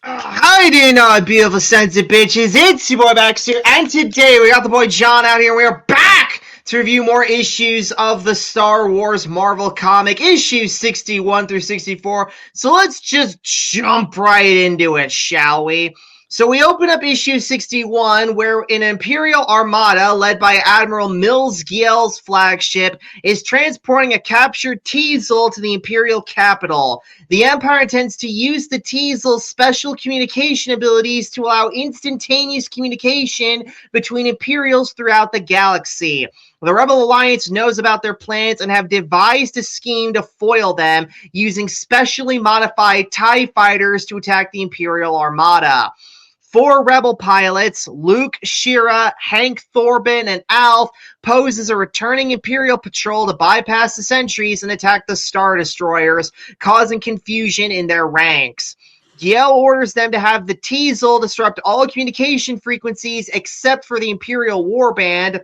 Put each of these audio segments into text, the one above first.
How you doing, beautiful sons of bitches? It's your boy Max here, and today we got the boy John out here. We are back to review more issues of the Star Wars Marvel comic, issues 61 through 64. So let's just jump right into it, shall we? So we open up issue 61, where an Imperial armada led by Admiral Mills Giel's flagship is transporting a captured Teasel to the Imperial capital. The Empire intends to use the Teasel's special communication abilities to allow instantaneous communication between Imperials throughout the galaxy. The Rebel Alliance knows about their plans and have devised a scheme to foil them using specially modified TIE fighters to attack the Imperial Armada. 4 Rebel pilots, Luke, Shira, Hank Thorben, and Alf, pose as a returning Imperial patrol to bypass the sentries and attack the Star Destroyers, causing confusion in their ranks. Giel orders them to have the Teasel disrupt all communication frequencies except for the Imperial Warband,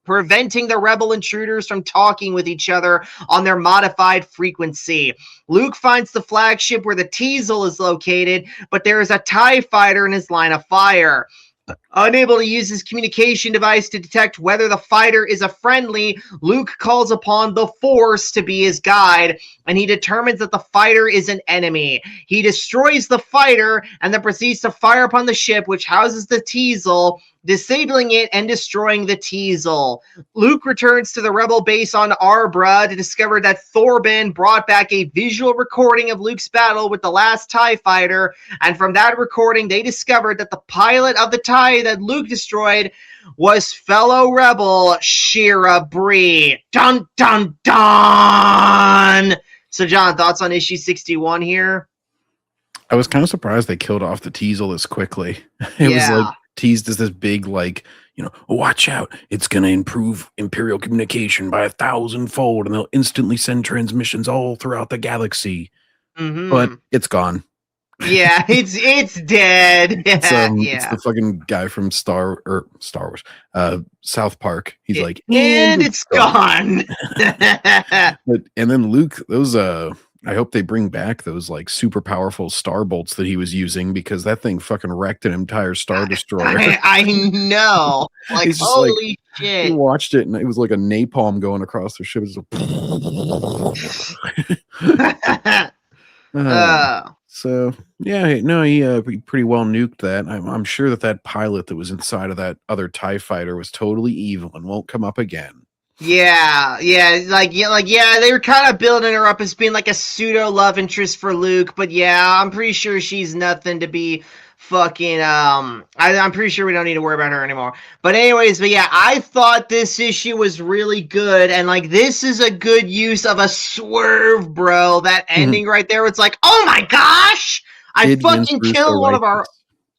preventing the rebel intruders from talking with each other on their modified frequency. Luke finds the flagship where the Teasel is located, but there is a TIE fighter in his line of fire. Unable to use his communication device to detect whether the fighter is a friendly, Luke calls upon the Force to be his guide, and he determines that the fighter is an enemy. He destroys the fighter and then proceeds to fire upon the ship, which houses the Teasel, disabling it and destroying the Teasel. Luke returns to the Rebel base on Arbra to discover that Thorben brought back a visual recording of Luke's battle with the last TIE fighter, and from that recording they discovered that the pilot of the TIE that Luke destroyed was fellow Rebel Shira Bree. Dun dun dun! So John, thoughts on issue 61 here? I was kind of surprised they killed off the Teasel this quickly. It was like teased as this big, like, watch out, it's going to improve Imperial communication by 1,000-fold, and they'll instantly send transmissions all throughout the galaxy. But it's gone. Yeah, it's dead. It's the fucking guy from Star Wars, South Park. He's like, and it's gone. And then Luke, those I hope they bring back those like super powerful star bolts that he was using, because that thing fucking wrecked an entire Star Destroyer. I know. Like, holy shit. He watched it and it was like a napalm going across the ship. So yeah, no, he pretty well nuked that. I'm sure that pilot that was inside of that other TIE fighter was totally evil and won't come up again. Yeah, they were kind of building her up as being like a pseudo love interest for Luke, but yeah, I'm pretty sure she's nothing to be fucking, I'm pretty sure we don't need to worry about her anymore. But anyways, but yeah, I thought this issue was really good, and like, this is a good use of a swerve, bro. That ending right there, it's like, oh my gosh! I fucking killed one of our...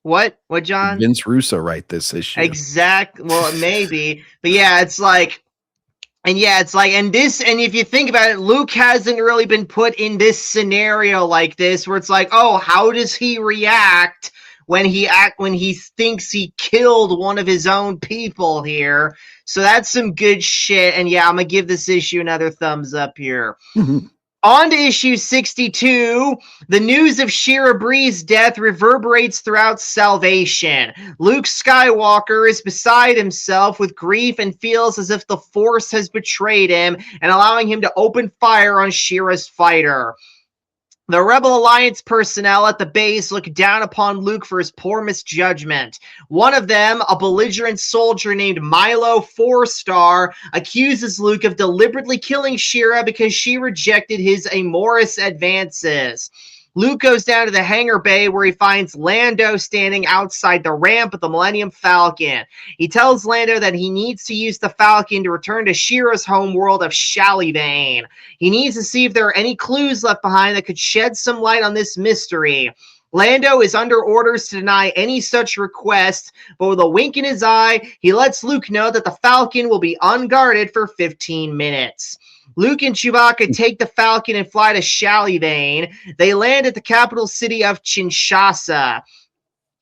What, John? Vince Russo write this issue. Exactly. Well, maybe. But yeah, it's like... And yeah, it's like, and if you think about it, Luke hasn't really been put in this scenario like this, where it's like, oh, how does he react when he thinks he killed one of his own people here? So that's some good shit. And yeah, I'm gonna give this issue another thumbs up here. On to issue 62, the news of Shira Bree's death reverberates throughout Salvation. Luke Skywalker is beside himself with grief and feels as if the Force has betrayed him and allowing him to open fire on Shira's fighter. The Rebel Alliance personnel at the base look down upon Luke for his poor misjudgment. One of them, a belligerent soldier named Milo 4-Star, accuses Luke of deliberately killing Shira because she rejected his amorous advances. Luke goes down to the hangar bay where he finds Lando standing outside the ramp of the Millennium Falcon. He tells Lando that he needs to use the Falcon to return to Shira's homeworld of Shalivane. He needs to see if there are any clues left behind that could shed some light on this mystery. Lando is under orders to deny any such request, but with a wink in his eye, he lets Luke know that the Falcon will be unguarded for 15 minutes. Luke and Chewbacca take the Falcon and fly to Shalivane. They land at the capital city of Kinshasa.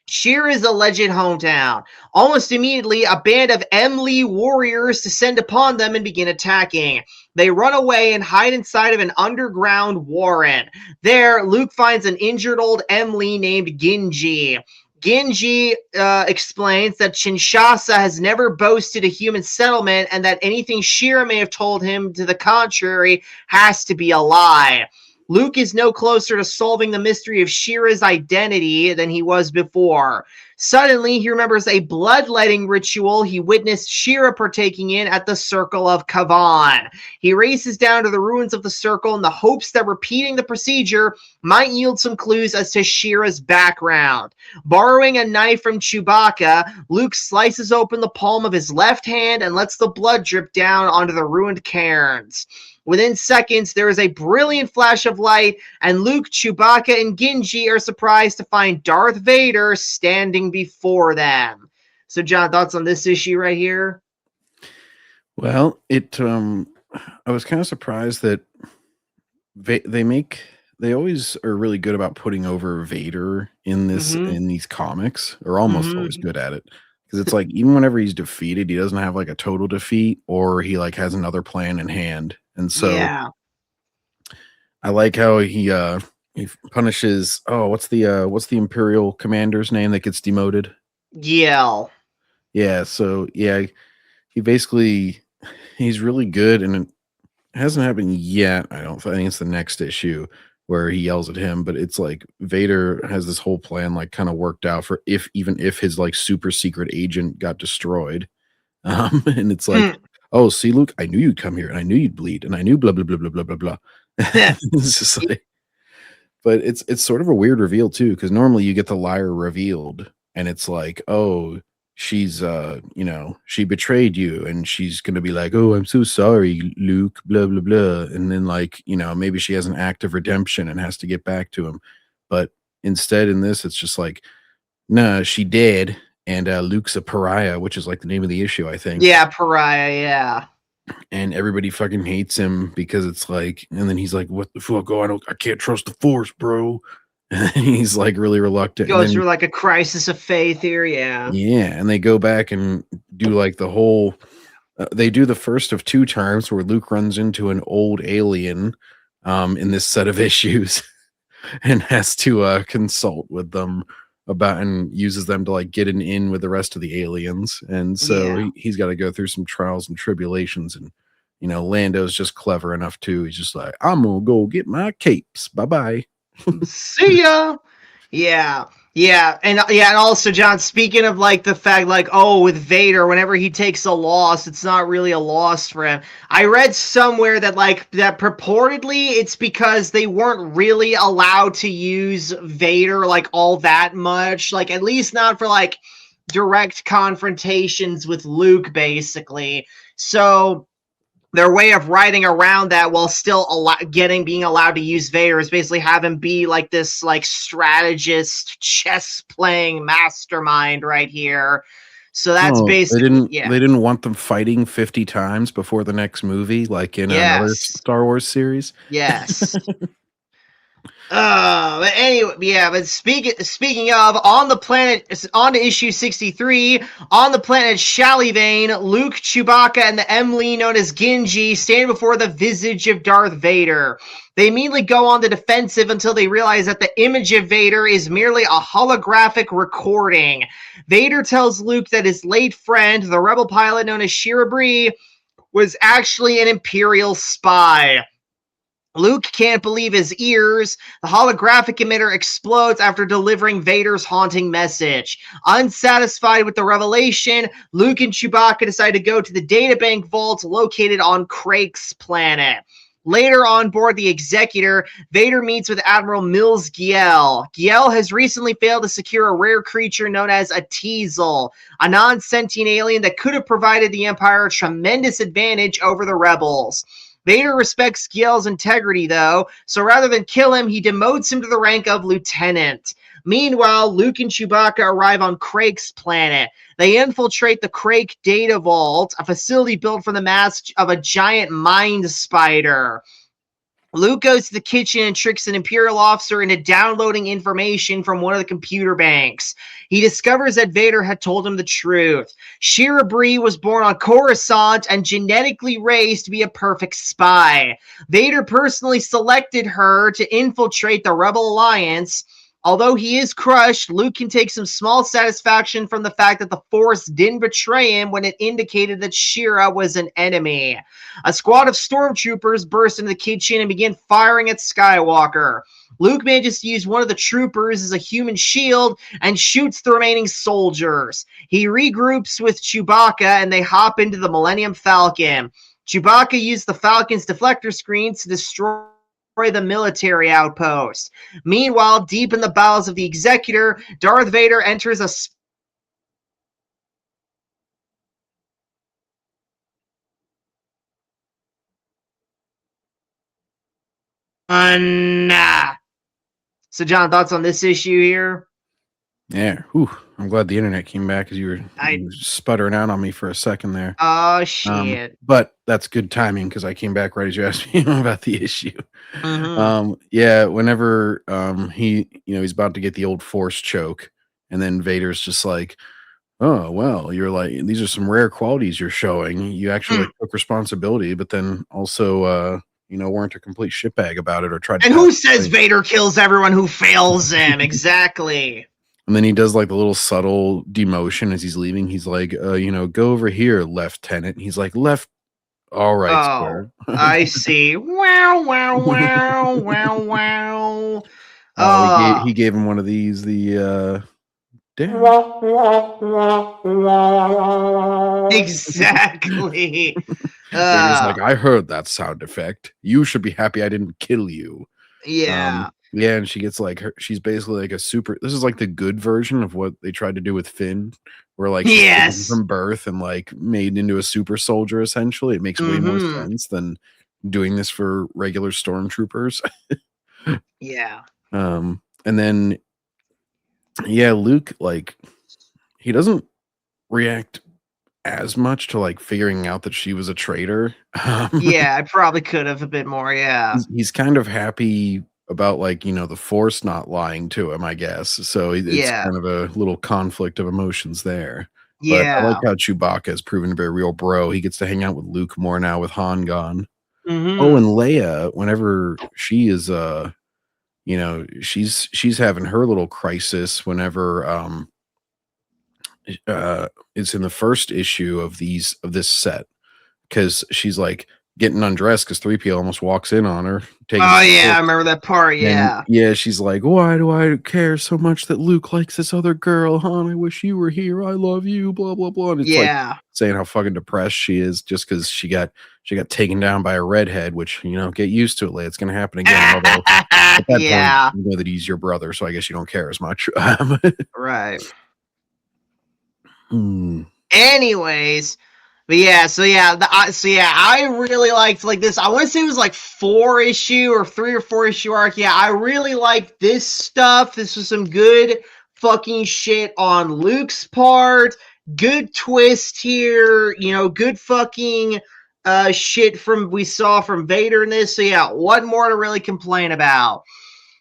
Shira's alleged hometown. Almost immediately, a band of Emily warriors descend upon them and begin attacking. They run away and hide inside of an underground warren. There, Luke finds an injured old Emily named Ginji. Ginji explains that Kinshasa has never boasted a human settlement and that anything Shira may have told him to the contrary has to be a lie. Luke is no closer to solving the mystery of Shira's identity than he was before. Suddenly, he remembers a bloodletting ritual he witnessed Shira partaking in at the Circle of Kavan. He races down to the ruins of the circle in the hopes that repeating the procedure might yield some clues as to Shira's background. Borrowing a knife from Chewbacca, Luke slices open the palm of his left hand and lets the blood drip down onto the ruined cairns. Within seconds, there is a brilliant flash of light, and Luke, Chewbacca, and Ginji are surprised to find Darth Vader standing before them. So, John, thoughts on this issue right here? Well, I was kind of surprised that they always are really good about putting over Vader in these comics, or almost always good at it. Because it's like, even whenever he's defeated, he doesn't have like a total defeat, or he like has another plan in hand. And so I like how he punishes, what's the Imperial commander's name that gets demoted? Giel. Yeah, so yeah, he's really good, and it hasn't happened yet. I think it's the next issue where he yells at him, but it's like Vader has this whole plan like kind of worked out for even if his like super secret agent got destroyed. And it's like, oh, see, Luke, I knew you'd come here, and I knew you'd bleed, and I knew blah blah blah blah blah blah blah. It's just like, but it's sort of a weird reveal too, because normally you get the liar revealed, and it's like, oh, she's she betrayed you, and she's gonna be like, oh, I'm so sorry, Luke, blah blah blah, and then like, maybe she has an act of redemption and has to get back to him. But instead in this, it's just like, nah, she did. And Luke's a pariah, which is like the name of the issue, I think. Yeah, pariah, yeah. And everybody fucking hates him because it's like, and then he's like, what the fuck? Oh, I can't trust the Force, bro. And he's like really reluctant. Goes through like a crisis of faith here, yeah. Yeah, and they go back and do like the whole, they do the first of two times where Luke runs into an old alien in this set of issues and has to consult with them about, and uses them to like get an in with the rest of the aliens. And so he's got to go through some trials and tribulations, and Lando's just clever enough too. He's just like, I'm gonna go get my capes, bye see ya. And also, John, speaking of like the fact, like, with Vader, whenever he takes a loss, it's not really a loss for him. I read somewhere that that purportedly it's because they weren't really allowed to use Vader like all that much, like at least not for like direct confrontations with Luke, basically. So their way of writing around that while still being allowed to use Vader is basically have him be like this like strategist, chess playing mastermind right here. So that's basically they didn't want them fighting 50 times before the next movie, like in another Star Wars series. Yes. But anyway, but speaking of, on to issue 63, on the planet Shalivane, Luke, Chewbacca, and the Emily known as Ginji stand before the visage of Darth Vader. They immediately go on the defensive until they realize that the image of Vader is merely a holographic recording. Vader tells Luke that his late friend, the rebel pilot known as Shira Bree, was actually an Imperial spy. Luke can't believe his ears. The holographic emitter explodes after delivering Vader's haunting message. Unsatisfied with the revelation, Luke and Chewbacca decide to go to the databank vault located on Crake's planet. Later on board the Executor, Vader meets with Admiral Mills Giel. Giel has recently failed to secure a rare creature known as a Teasel, a non-sentient alien that could have provided the Empire a tremendous advantage over the rebels. Vader respects Giel's integrity, though, so rather than kill him, he demotes him to the rank of lieutenant. Meanwhile, Luke and Chewbacca arrive on Crake's planet. They infiltrate the Crake Data Vault, a facility built from the mask of a giant mind spider. Luke goes to the kitchen and tricks an Imperial officer into downloading information from one of the computer banks. He discovers that Vader had told him the truth. Shira Bree was born on Coruscant and genetically raised to be a perfect spy. Vader personally selected her to infiltrate the Rebel Alliance. Although he is crushed, Luke can take some small satisfaction from the fact that the Force didn't betray him when it indicated that Shira was an enemy. A squad of stormtroopers burst into the kitchen and begin firing at Skywalker. Luke manages to use one of the troopers as a human shield and shoots the remaining soldiers. He regroups with Chewbacca and they hop into the Millennium Falcon. Chewbacca used the Falcon's deflector screens to destroy the military outpost. Meanwhile, deep in the bowels of the Executor, Darth Vader enters a So, John, thoughts on this issue here? Yeah, I'm glad the internet came back because you were sputtering out on me for a second there. Oh, shit. But that's good timing because I came back right as you asked me about the issue. Mm-hmm. Yeah, whenever he's about to get the old Force choke, and then Vader's just like, oh, well, you're like, these are some rare qualities you're showing. You actually took responsibility, but then also weren't a complete shitbag about it or tried to. And who says Vader kills everyone who fails him? Exactly. And then he does like the little subtle demotion as he's leaving. He's like, go over here, Lieutenant. And he's like, left. All right, sir. I see. Wow, wow, wow, wow, wow. He gave him one of these. The damn. Exactly. He's like, I heard that sound effect. You should be happy I didn't kill you. Yeah. Yeah, and she gets like she's basically like a super. This is like the good version of what they tried to do with Finn, where like she's from birth and like made into a super soldier. Essentially, it makes way more sense than doing this for regular stormtroopers. Yeah. And then Luke, like, he doesn't react as much to like figuring out that she was a traitor. Yeah, I probably could have a bit more. Yeah, he's kind of happy about like the Force not lying to him, I guess. So it's kind of a little conflict of emotions there. But I like how Chewbacca has proven to be a real bro. He gets to hang out with Luke more now with Han gone. Oh, and Leia, whenever she is she's having her little crisis whenever it's in the first issue of this set, because she's like getting undressed because 3PO almost walks in on her. I remember that part. Yeah. And, yeah, she's like, why do I care so much that Luke likes this other girl? Han, I wish you were here. I love you. Blah blah blah. And it's like saying how fucking depressed she is just because she got taken down by a redhead. Which get used to it. It's gonna happen again. Although at that point, you know that he's your brother, so I guess you don't care as much. Right. Anyways. But I really liked like this. I want to say it was like 4-issue or 3 or 4-issue arc. Yeah, I really liked this stuff. This was some good fucking shit on Luke's part. Good twist here. Good fucking shit we saw from Vader in this. So yeah, what more to really complain about?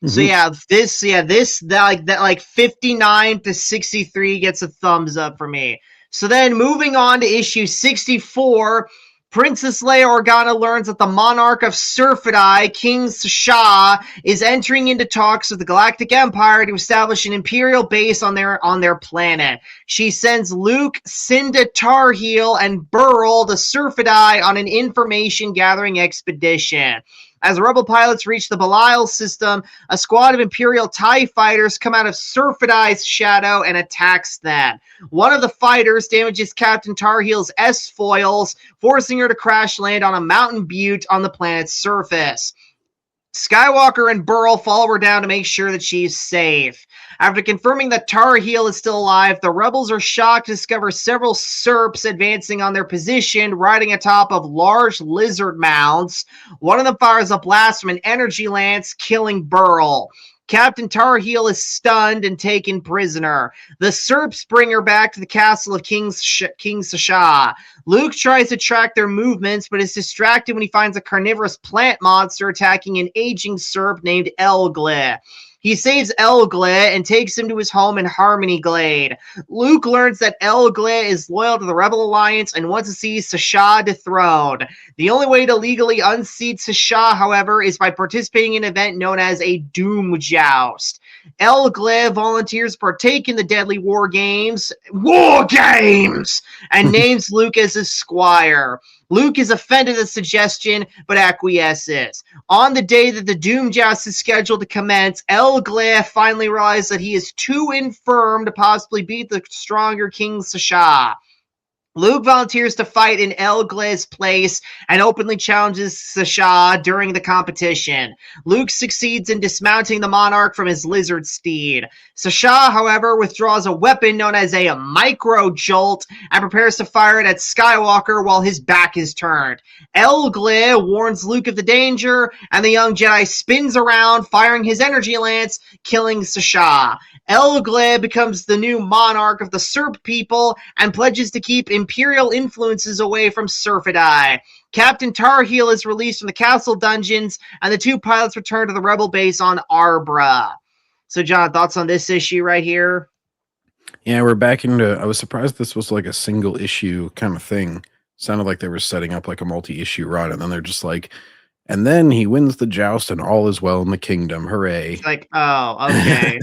So this 59 to 63 gets a thumbs up for me. So then moving on to issue 64, Princess Leia Organa learns that the monarch of Surfadai, King Shah, is entering into talks with the Galactic Empire to establish an imperial base on their planet. She sends Luke, Cinda Tarheel, and Burl to Surfadai on an information gathering expedition. As Rebel pilots reach the Belial system, a squad of Imperial TIE fighters come out of Surfadai's shadow and attacks them. One of the fighters damages Captain Tarheel's S-foils, forcing her to crash land on a mountain butte on the planet's surface. Skywalker and Burl follow her down to make sure that she's safe. After confirming that Tarheel is still alive, the rebels are shocked to discover several SERPs advancing on their position, riding atop of large lizard mounds. One of them fires a blast from an energy lance, killing Burl. Captain Tarheel is stunned and taken prisoner. The Serps bring her back to the castle of King Sasha. Luke tries to track their movements, but is distracted when he finds a carnivorous plant monster attacking an aging Serp named Elgle. He saves Elgle and takes him to his home in Harmony Glade. Luke learns that Elgle is loyal to the Rebel Alliance and wants to see Sasha dethroned. The only way to legally unseat Sasha, however, is by participating in an event known as a Doom Joust. Elgle volunteers to partake in the deadly war games, and names Luke as his squire. Luke is offended at the suggestion, but acquiesces. On the day that the Doom Joust is scheduled to commence, Elgle finally realizes that he is too infirm to possibly beat the stronger King Sasha. Luke volunteers to fight in Elgle's place and openly challenges Sasha during the competition. Luke succeeds in dismounting the monarch from his lizard steed. Sasha, however, withdraws a weapon known as a micro jolt and prepares to fire it at Skywalker while his back is turned. Elgle warns Luke of the danger, and the young Jedi spins around, firing his energy lance, killing Sasha. Elgle becomes the new monarch of the Serp people and pledges to keep Imperial influences away from Serfadai. Captain Tarheel is released from the castle dungeons, and the two pilots return to the rebel base on Arbra. So, John, thoughts on this issue right here? Yeah, we're back into... I was surprised this was like a single issue kind of thing. Sounded like they were setting up like a multi-issue run, and then they're just like, and then he wins the joust and all is well in the kingdom. Hooray. It's like, oh, okay.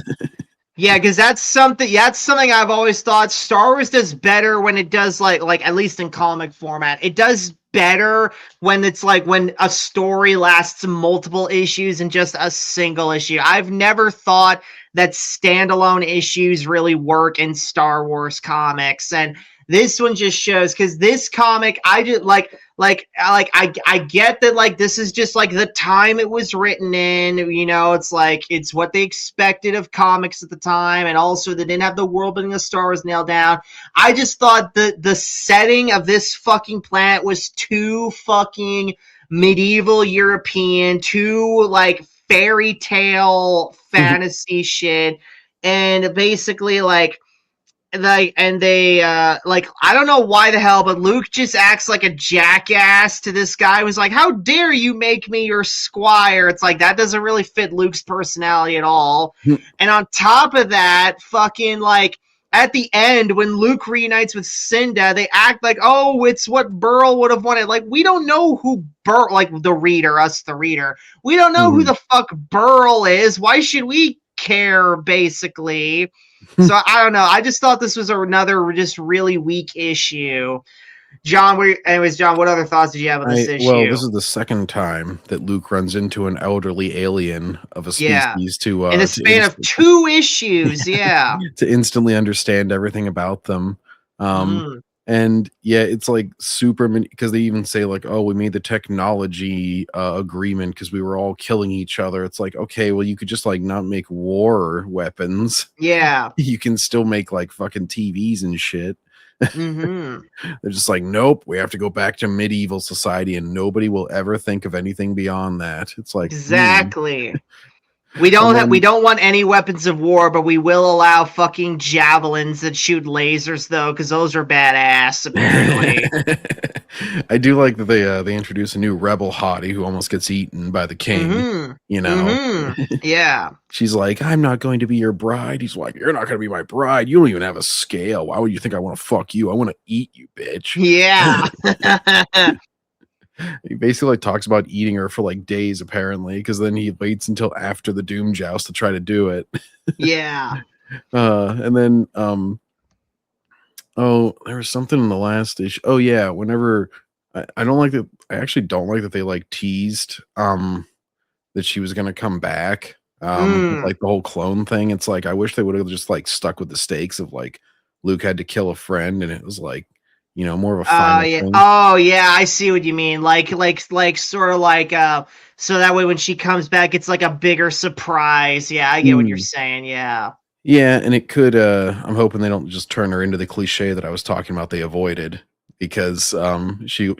Yeah, because that's something I've always thought Star Wars does better when it does like at least in comic format. It does better when it's like when a story lasts multiple issues and just a single issue. I've never thought that standalone issues really work in Star Wars comics, and this one just shows, because this comic, I just I get that like this is just like the time it was written in, you know, it's like it's what they expected of comics at the time, and also they didn't have the world building of Star Wars nailed down. I just thought the setting of this fucking planet was too fucking medieval European, too like fairy tale fantasy shit, and basically and they I don't know why the hell, but Luke just acts like a jackass to this guy who's like, how dare you make me your squire? It's like, that doesn't really fit Luke's personality at all. And on top of that, fucking like at the end when Luke reunites with Cinda, they act like, oh, it's what Burl would have wanted. Like, we don't know who Burl, like the reader, we don't know who the fuck Burl is. Why should we care, basically? So I don't know. I just thought this was another just really weak issue. John, what other thoughts did you have on this issue? Well, this is the second time that Luke runs into an elderly alien of a species in the span of 2 issues, yeah. To instantly understand everything about them. And yeah, it's like super, because they even say like, oh, we made the technology agreement because we were all killing each other. It's like, okay, well, you could just like not make war weapons. Yeah. You can still make like fucking TVs and shit. They're just like, nope, we have to go back to medieval society and nobody will ever think of anything beyond that. It's like, exactly. We don't want any weapons of war, but we will allow fucking javelins that shoot lasers, though, because those are badass, apparently. I do like that they introduce a new rebel hottie who almost gets eaten by the king. You know? Yeah. She's like, I'm not going to be your bride. He's like, you're not going to be my bride. You don't even have a scale. Why would you think I want to fuck you? I want to eat you, bitch. Yeah. He basically like talks about eating her for like days, apparently, because then he waits until after the Doom Joust to try to do it. Yeah. And then oh, there was something in the last issue. Oh yeah, whenever I don't like that. I actually don't like that they like teased that she was gonna come back. Like the whole clone thing. It's like, I wish they would have just like stuck with the stakes of like Luke had to kill a friend, and it was like, you know, more of a final thing. Oh yeah, I see what you mean. Like sort of like so that way when she comes back, it's like a bigger surprise. Yeah, I get what you're saying. Yeah. Yeah, and it could I'm hoping they don't just turn her into the cliche that I was talking about they avoided, because she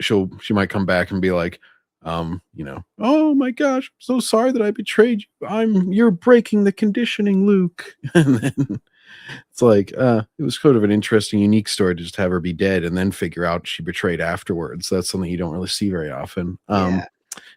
might come back and be like, You know, oh my gosh, I'm so sorry that I betrayed you. You're breaking the conditioning, Luke. And then it's like, it was sort of an interesting, unique story to just have her be dead and then figure out she betrayed afterwards. That's something you don't really see very often. Yeah.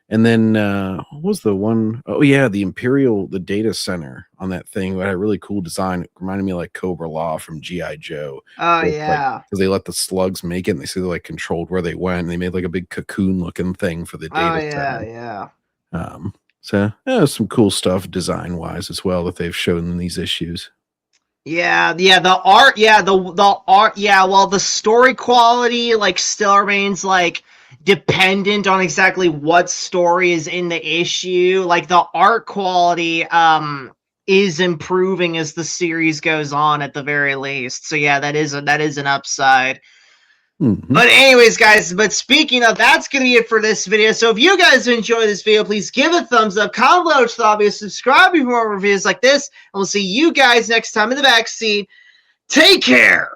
And then what was the one? Oh yeah, the data center on that thing had a really cool design. It reminded me of like Cobra Law from G.I. Joe. Oh Where it's like, yeah. because they let the slugs make it and they see they like controlled where they went and they made like a big cocoon looking thing for the Oh data yeah, center. yeah. So yeah, some cool stuff design wise as well that they've shown in these issues. Yeah, the art, the art, well, the story quality, like, still remains, like, dependent on exactly what story is in the issue. Like, the art quality, is improving as the series goes on, at the very least. So, yeah, that is an upside. Mm-hmm. But anyways, guys, speaking of, that's going to be it for this video. So if you guys enjoy this video, please give it a thumbs up, comment below what you thought, subscribe for more reviews like this, and we'll see you guys next time in the backseat. Take care!